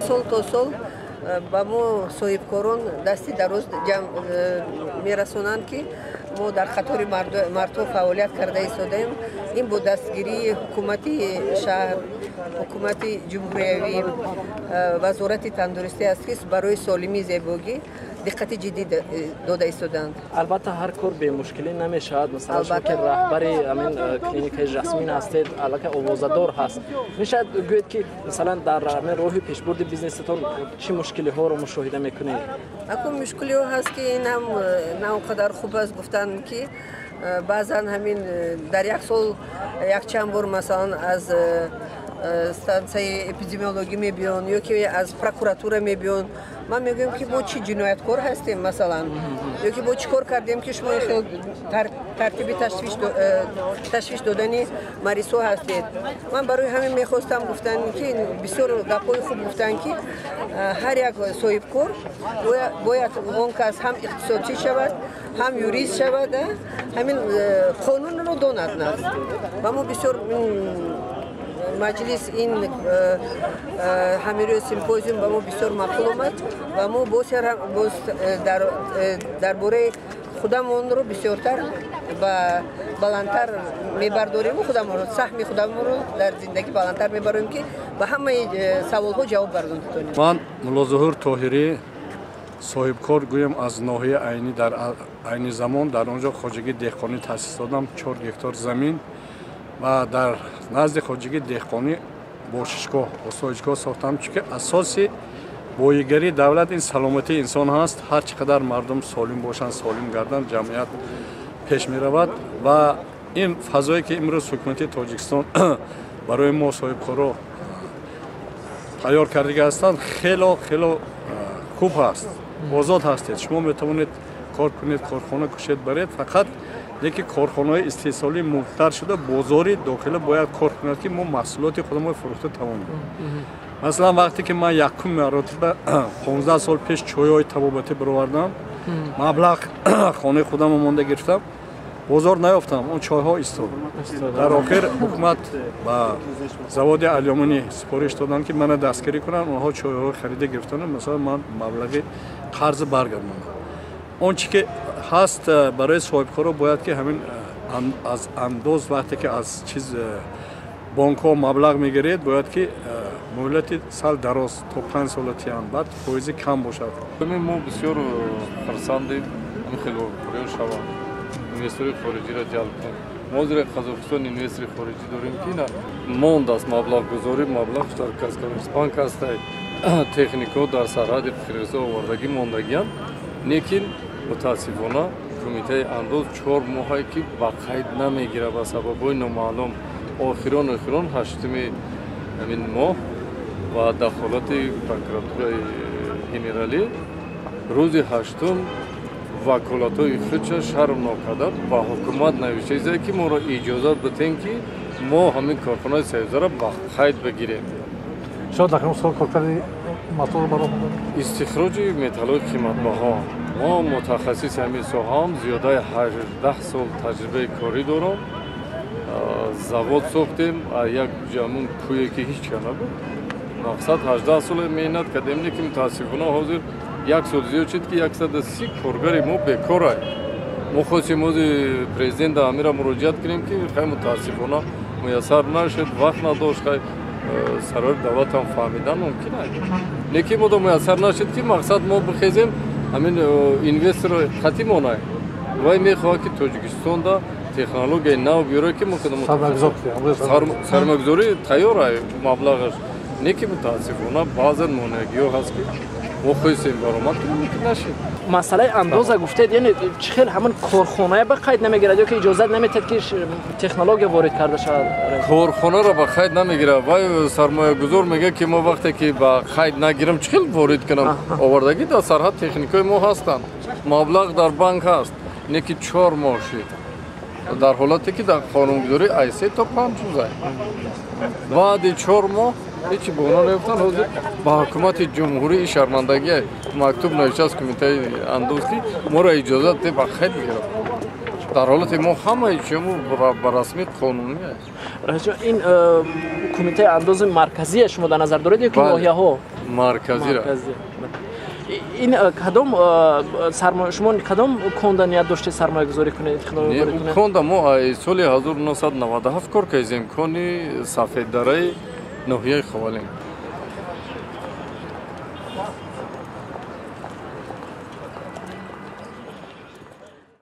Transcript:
сол то сол ба мо соҳибкорон дасти дароз мерасонанд ки мо дар қатори мардум фаъолият карда истодаем. ин бо дастгирии ҳукумати шаҳр, ҳукумати ҷумҳуриявӣ, вазорати тандурустӣ аст ки барои солимии зебогӣ диққати ҷиддӣ дода истоданд. албатта ҳар кор бемушкилӣ намешавад. Масалан шумо ки раҳбари ҳамин клиникаи жасмин ҳастед, аллакай овозадор ҳаст, мешавад гӯед ки масалан дар роҳи пешбурди бизнесатон чӣ мушкилиҳоро мушоҳида мекунед? акун мушкилиҳо ҳаст ки инам на он қадар хуб аст гуфтан ки баъзан ҳамин дар як сол якчанд бор масалан аз стансияи эпидемиологӣ мебиён ё ки аз прокуратура мебиён. ман мегӯям ки мо чӣ ҷинояткор ҳастем масалан ё ки мо чӣ кор кардем ки шумо тартиби ташвиш додани маризҳо ҳастед. ман барои ҳамин мехостам гуфтан ки бисёр гапҳои хуб гуфтан ки ҳар як соҳибкор бояд он кас ҳам иқтисодчӣ шавад, ҳам юрист шавад, ҳамин қонунро донад. ва мо бисёр маҷлис ин ҳамирӯи симпозиум ба мо бисёр маъқул омад ва мо боз дар бораи худамонро бисёртар ва баландтар мебардорем, худамонро саҳми худамонро дар зиндагӣ баландтар мебарем ки ба ҳамаи саволҳо ҷавоб гардонда тонем. ман мулло Зуҳур Тоҳирӣ соҳибкор гӯям аз ноҳияи айнӣ дар айни замон дар онҷо хоҷагӣ деҳқонӣ таъсис додам 4 гектар замин ва дар назди хоҷагӣ деҳқонӣ бошишгоҳ осоишгоҳ сохтам, чунки асоси боигарии давлат ин саломатии инсон ҳаст. ҳар чӣ қадар мардум солим бошанд, солим гарданд, ҷамъият пеш меравад ва ин фазое ки имрӯз ҳукумати Тоҷикистон барои мо соҳибкорро тайёр кардага ҳастанд хело хуб ҳаст. озод ҳастед, шумо метавонед кор кунед, корхона кушед баред, фақат леки корхонаҳои истеҳсолӣ мухтар шуда бозори дохила бояд кор кунад ки мо маҳсулоти худамро фурӯхта тавонем. масалан вақте ки ман якум маротиба 15 сол пеш чойҳои табобатӣ баровардам, маблағ хонаи худамро монда гирифтам, бозор наёфтам, он чойҳо истод. дар охир ҳукумат ба заводи алюминӣ сипориш доданд ки мана дастгирӣ кунанд, онҳо чойҳо харида гирифтанд. масалан ман маблағи қарз баргардонам. он чӣ ки ҳаст барои соҳибкорро бояд ки ҳамин аз андоз вақте ки аз чиз бонкҳо маблағ мегиред, бояд ки муҳлати сал дароз то 5 солатиам, баъд фоизи кам бошад. мо бисёр хурсандем хело шавам инвестори хориҷиро ҷалб кунем. мо ҳозир Қозоқистон инвестори хориҷӣ дорем ки мондааст маблағгузорӣ, маблағ дар Казкомерцбанк аст, техникаҳо дар сарҳади қирғизистон овардагӣ мондагиянд. лекин мутаассифона кумитаи андоз 4 моҳае ки ба қайд намегирад ба сабабҳои номаълум. охирон 8 ҳамин моҳ ва дахолати прокуратураи генералӣ рӯзи 8 ваколатҳои худша шармно карда ба ҳукумат навишта ки моро иҷозат бидем ки мо ҳамин корхонаи Союзаро ба қайд бигирем. истихроҷи металлҳои қиматбаҳо. мо мутахассиси ҳамин соҳаам, зиёдаи 18 сол таҷрибаи корӣ дорам. завод сохтем, як ҷамун пӯе ки ҳеҷ чиз набуд. мақсад 18 сол меҳнат кардем, лекин мутаассифона ҳозир як сол зиёд шуд ки 130 коргари мо бекора. мо хостем ози президента амира муроҷиат кунем ки хай мутаассифона муяссар нашуд, вақт надошт, хай сарори давлатам фаҳмидан мумкин аст. лекин мода муяссар нашуд ки мақсад мо бихезем ҳамин инвестор қатъӣ монаем. вай мехоҳад ки Тоҷикистонда технологияи нав биёрад ки сармагузорӣ тайёр аст маблағаш. лекин мутаассифона баъзан монеагиҳо ҳаст ки мо хостем баромад кунем ки нашид. масъалаи андоза гуфтед, яъне чӣ хел ҳамон корхонае ба қайд намегирад ё ки иҷозат наметад ки технология ворид карда шавад? корхонаро ба қайд намегирад. вай сармоягузор мегӯяд ки мо вақте ки ба қайд нагирам чӣ хел ворид кунам? овардагӣ дар сарҳад техникаи мо ҳастанд, маблағ дар банк ҳаст, лекин 4 моҳ шуд. дар ҳолате ки дар қонунгузорӣ аз 3 то 5 рӯз аст. баъди 4 моҳ ҳеҷ боно наёфтанд. ҳозир ба ҳукумати ҷумҳурии шармандагӣ мактуб навиштааст кумитаи андоз ки моро иҷозат де ба қайд бигирад. дар ҳолати мо ҳамаи чему ба расмият қонунӣ аст. раҷо ин кумитаи андози марказие шумо дар назар доред ё ки ноҳияҳо марказира ин кадом шумо кадом конда ният доштед сармоягузорӣ кунед конда мо соли 1997 кор кардем имкони сафеддараи ноҳияи ховалин